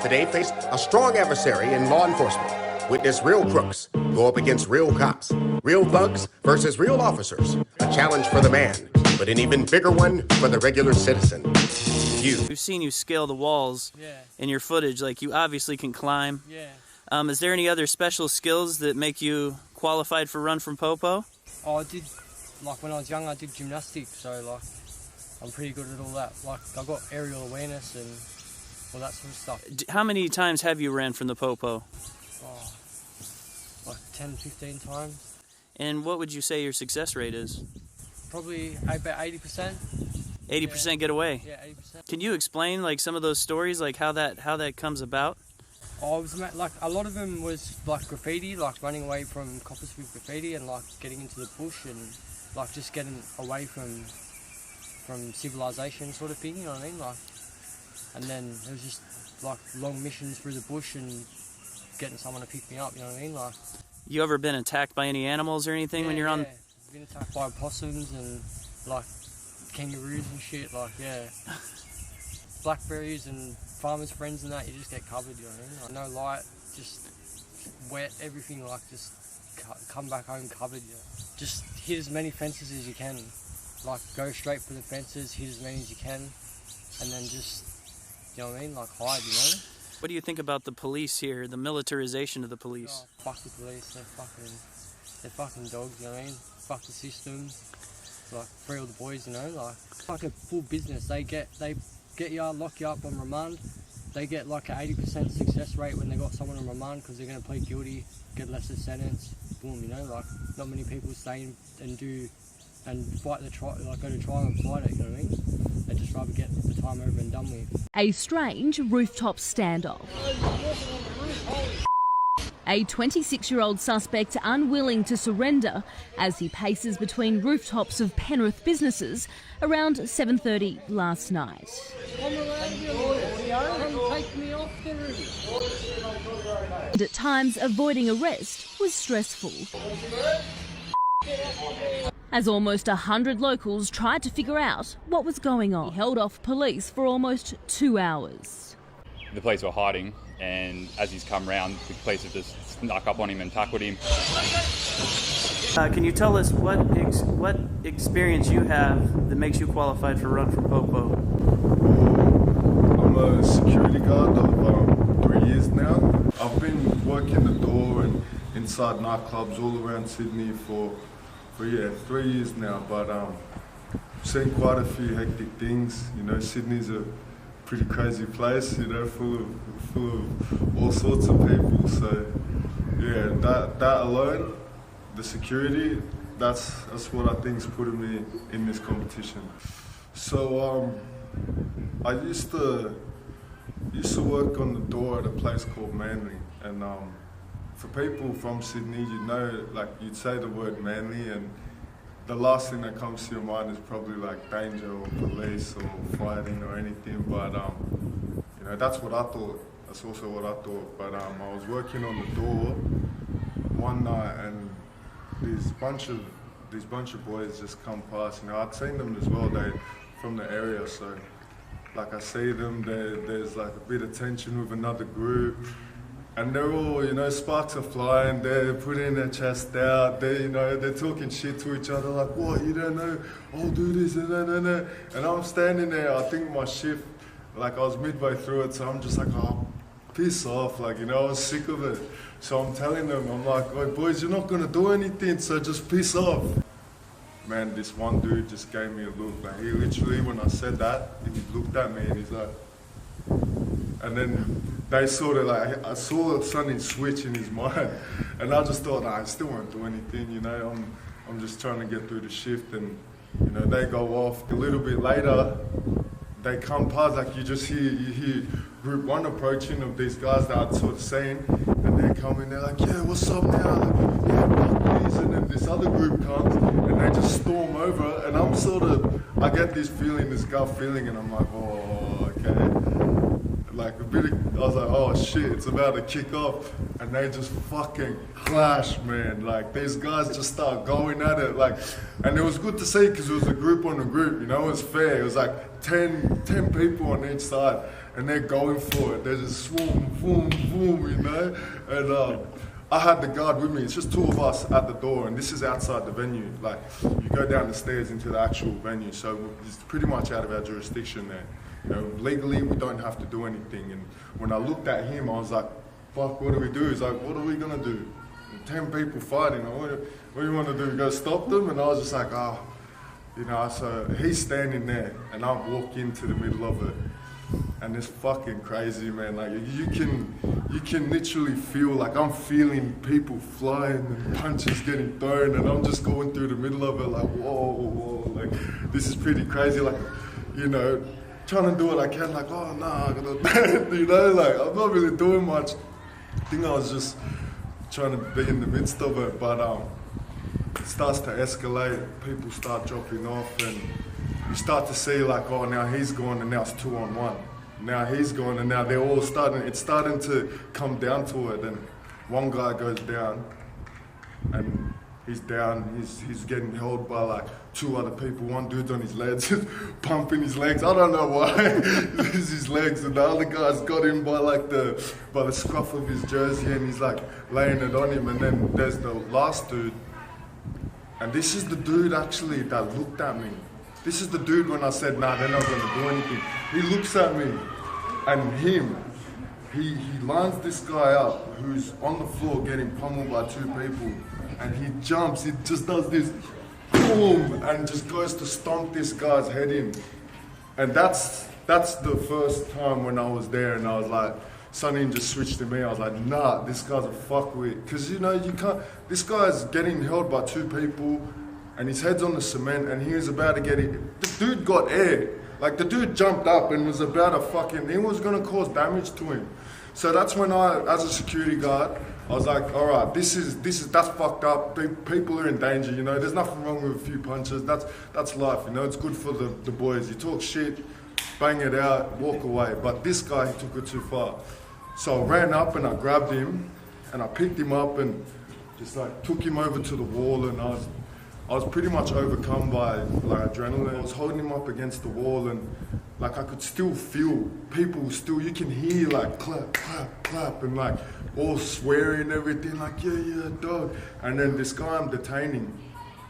today face a strong adversary in law enforcement. Witness real crooks go up against real cops. Real thugs versus real officers. A challenge for the man, but an even bigger one for the regular citizen. We've seen you scale the walls in your footage. Like, you obviously can climb. Is there any other special skills that make you qualified for Run from Popo? Oh, I did, like when I was young, I did gymnastics, so like I'm pretty good at all that. Like I got aerial awareness and all that sort of stuff. How many times have you ran from the Popo? Oh, like 10, 15 times. And what would you say your success rate is? Probably about 80%. 80% get away? Yeah, 80%. Can you explain like some of those stories, like how that comes about? Oh, it was like a lot of them was like graffiti, like running away from coppers with graffiti and like getting into the bush and like just getting away from civilization sort of thing, you know what I mean? Like, and then it was just like long missions through the bush and getting someone to pick me up, you know what I mean? Like, you ever been attacked by any animals or anything when you're on? Yeah, been attacked by possums and like kangaroos and shit, like blackberries and farmers' friends and that, you just get covered, you know what I mean? Like, no light, just wet, everything, like just come back home covered, you know? Just hit as many fences as you can, like go straight for the fences, hit as many as you can, and then just, you know what I mean, like hide, you know? What do you think about the police here, the militarization of the police? Oh, fuck the police, they're fucking dogs, you know what I mean? Fuck the system, like free all the boys, you know, like a full business. They get you, lock you up on remand. They get like an 80% success rate when they got someone on remand because they're going to plead guilty, get lesser sentence, boom, you know, like not many people stay and fight the trial, like go to trial and fight it, you know what I mean? They just rather get the time over and done with. A strange rooftop standoff. A 26-year-old suspect unwilling to surrender as he paces between rooftops of Penrith businesses around 7:30 last night. And at times, avoiding arrest was stressful, as almost 100 locals tried to figure out what was going on. He held off police for almost 2 hours. The police were hiding, and as he's come round, the police have just snuck up on him and tackled him. Can you tell us what experience you have that makes you qualified for Run from Popo? I'm a security guard of 3 years now. I've been working the door and inside nightclubs all around Sydney for 3 years now, but seen quite a few hectic things. You know, Sydney's a pretty crazy place, you know, full of all sorts of people. So yeah, that alone, the security, that's what I think's putting me in this competition. So I used to work on the door at a place called Manly, and for people from Sydney, you know, like you'd say the word Manly and the last thing that comes to your mind is probably like danger or police or fighting or anything, but you know, that's what I thought. That's also what I thought. But I was working on the door one night, and these bunch of boys just come past. You know, I'd seen them as well. They from the area, so like I see them. There's like a bit of tension with another group. And they're all, you know, sparks are flying, they're putting their chest out, they're talking shit to each other, like, what, you don't know, I'll do this, and I'm standing there, I think my shift, like I was midway through it, so I'm just like, oh, piss off, like, you know, I was sick of it. So I'm telling them, I'm like, oh, boys, you're not gonna do anything, so just piss off. Man, this one dude just gave me a look, like, he literally, when I said that, he looked at me and he's like, and then they sort of like, I saw something switch in his mind, and I just thought, nah, I still won't do anything, you know, I'm just trying to get through the shift, and, you know, they go off. A little bit later, they come past, like you hear group one approaching of these guys that I'd sort of seen, and they're coming, they're like, yeah, what's up now? Like, yeah, please. And then this other group comes, and they just storm over, and I get this feeling, this gut feeling, and I'm like, oh, okay. like a bit of, I was like, oh shit, it's about to kick off. And they just fucking clash, man. Like, these guys just start going at it. Like, and it was good to see because it was a group on a group, you know, it was fair. It was like 10 people on each side and they're going for it. They're just swoom, boom, boom, you know? And I had the guard with me. It's just 2 of us at the door, and this is outside the venue. Like, you go down the stairs into the actual venue, so it's pretty much out of our jurisdiction there. You know, legally, we don't have to do anything. And when I looked at him, I was like, fuck, what do we do? He's like, what are we gonna do? 10 people fighting, what do you want to do? Go stop them? And I was just like, oh, you know, so he's standing there, and I walk into the middle of it. And it's fucking crazy, man. Like, you can literally feel, like, I'm feeling people flying and punches getting thrown, and I'm just going through the middle of it like, whoa, like, this is pretty crazy. Like, you know, trying to do what I can, like, oh, nah, I gotta, you know, like, I'm not really doing much. I think I was just trying to be in the midst of it, but it starts to escalate, people start dropping off, and you start to see like, oh, now he's gone and now it's 2-on-1. Now he's gone and now they're all it's starting to come down to it, and one guy goes down and he's down, he's getting held by like 2 other people. One dude's on his legs, pumping his legs. I don't know why, it's his legs, and the other guy's got him by like the scruff of his jersey, and he's like laying it on him. And then there's the last dude, and this is the dude actually that looked at me. This is the dude when I said, nah, they're not going to do anything. He looks at me, and he lines this guy up who's on the floor getting pummeled by 2 people, and he jumps, he just does this, boom, and just goes to stomp this guy's head in. And that's the first time when I was there, and I was like, Sonny just switched to me. I was like, nah, this guy's a fuckwit. Because, you know, you can't, this guy's getting held by 2 people, and his head's on the cement, and he was about to get it. The dude got air. Like, the dude jumped up and was about to he was gonna cause damage to him. So that's when I, as a security guard, I was like, all right, that's fucked up. People are in danger, you know. There's nothing wrong with a few punches. That's life, you know. It's good for the boys. You talk shit, bang it out, walk away. But this guy, he took it too far. So I ran up and I grabbed him, and I picked him up and just like took him over to the wall, and I was pretty much overcome by like adrenaline. I was holding him up against the wall, and like I could still feel people you can hear like clap, clap, clap, and like all swearing and everything, like yeah, dog. And then this guy I'm detaining,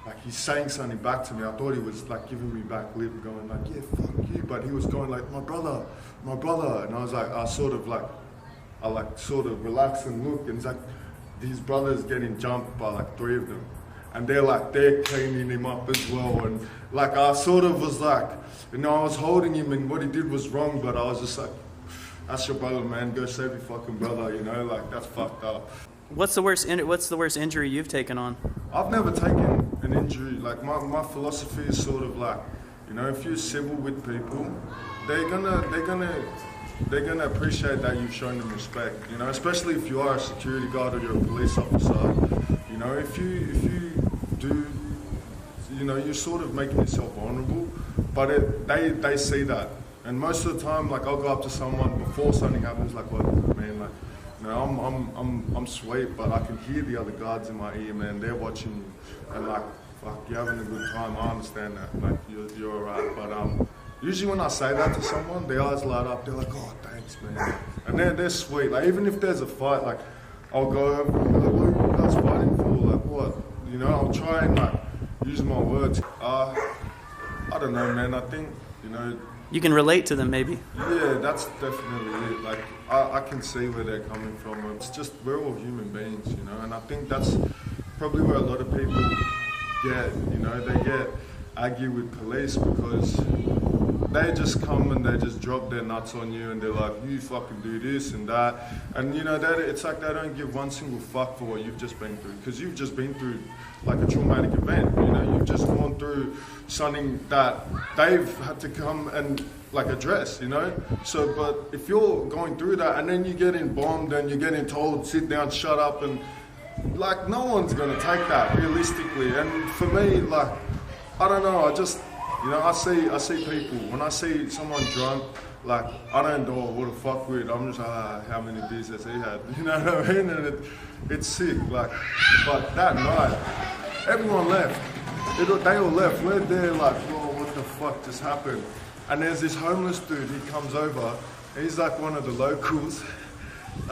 like he's saying something back to me. I thought he was like giving me back lip, going like, yeah, fuck you. But he was going like, my brother. And I was like, I sort of relax and look, and it's like, his brother's getting jumped by like 3 of them. And they're cleaning him up as well. And like, I sort of was like, you know, I was holding him, and what he did was wrong, but I was just like, that's your brother, man, go save your fucking brother, you know, like, that's fucked up. What's the worst injury you've taken on? I've never taken an injury. Like, my philosophy is sort of like, you know, if you're civil with people, they're gonna appreciate that you've shown them respect, you know, especially if you are a security guard or you're a police officer. You know, if you do, you know, you're sort of making yourself vulnerable, but they see that. And most of the time, like, I'll go up to someone before something happens, like, what, man, like, you know, I'm sweet, but I can hear the other guards in my ear, man, they're watching you, and like, fuck, you're having a good time, I understand that, like, you're alright, but usually when I say that to someone, their eyes light up, they're like, oh, thanks, man, and they're sweet. Like, even if there's a fight, like, I'll go over and be like, what are you guys fighting for? Like, what? You know, I'll try and like use my words. I don't know, man. I think, you know, you can relate to them, maybe. Yeah, that's definitely it. Like, I can see where they're coming from. It's just, we're all human beings, you know, and I think that's probably where a lot of people get, you know, they get argue with police because they just come and they just drop their nuts on you, and they're like, you fucking do this and that. And you know, it's like they don't give one single fuck for what you've just been through, because you've just been through like a traumatic event, you know, you've just gone through something that they've had to come and like address, you know. So, but if you're going through that and then you're getting bombed and you're getting told, sit down, shut up, and like, no one's gonna take that realistically. And for me, like, I don't know, I just, you know, I see people, when I see someone drunk, like, I don't know what to fuck with. I'm just like, how many beers has he had? You know what I mean? And it's sick, like, but that night, everyone left. They all left. We're there like, whoa, what the fuck just happened? And there's this homeless dude, he comes over, and he's like one of the locals.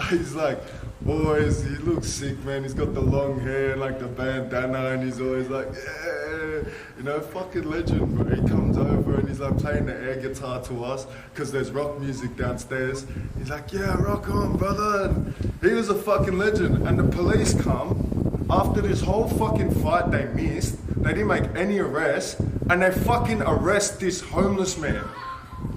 He's like, boys, he looks sick, man. He's got the long hair and like the bandana, and he's always like, yeah, you know, fucking legend, bro. He comes over and he's like playing the air guitar to us because there's rock music downstairs. He's like, yeah, rock on, brother. And he was a fucking legend. And the police come after this whole fucking fight they missed. They didn't make any arrests, and they fucking arrest this homeless man.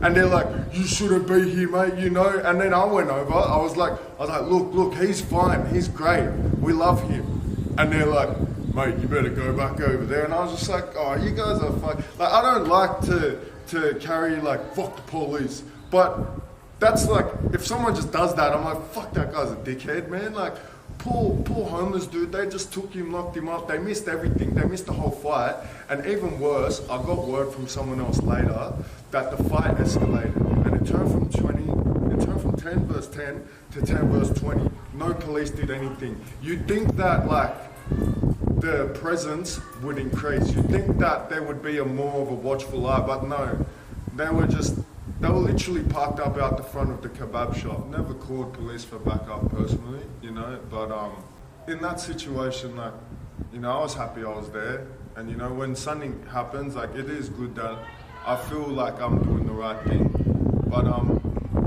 And they're like, you shouldn't be here, mate, you know? And then I went over, I was like, look, he's fine, he's great, we love him. And they're like, mate, you better go back over there. And I was just like, oh, you guys are fine. Like, I don't like to carry, like, fuck the police. But that's like, if someone just does that, I'm like, fuck, that guy's a dickhead, man. Like, poor homeless dude, they just took him, locked him up, they missed everything, they missed the whole fight. And even worse, I got word from someone else later that the fight escalated and it turned from 10 verse 10 to 10 verse 20. No police did anything. You'd think that like the presence would increase. You'd think that there would be a more of a watchful eye, but no. They were literally parked up out the front of the kebab shop. Never called police for backup personally, you know, but in that situation, like, you know, I was happy I was there. And you know, when something happens, like, it is good that I feel like I'm doing the right thing. But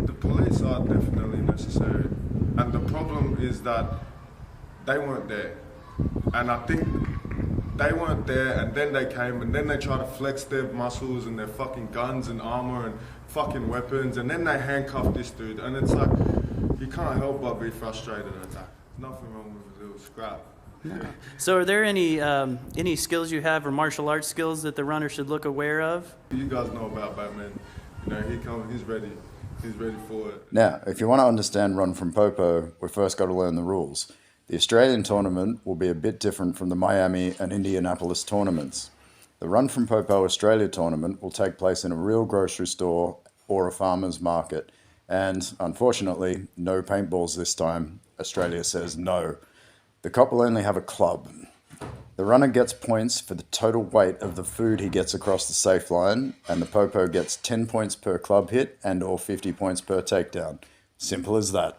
the police are definitely necessary. And the problem is that they weren't there. And I think they weren't there, and then they came, and then they tried to flex their muscles and their fucking guns and armor and fucking weapons, and then they handcuffed this dude. And it's like, you can't help but be frustrated at that. There's nothing wrong with a little scrap. No. So are there any skills you have or martial arts skills that the runner should look aware of? You guys know about Batman. You know, he's ready. He's ready for it. Now, if you want to understand Run from Popo, we first got to learn the rules. The Australian tournament will be a bit different from the Miami and Indianapolis tournaments. The Run from Popo Australia tournament will take place in a real grocery store or a farmer's market. And unfortunately, no paintballs this time. Australia says no. The cop will only have a club. The runner gets points for the total weight of the food he gets across the safe line, and the Popo gets 10 points per club hit and or 50 points per takedown. Simple as that.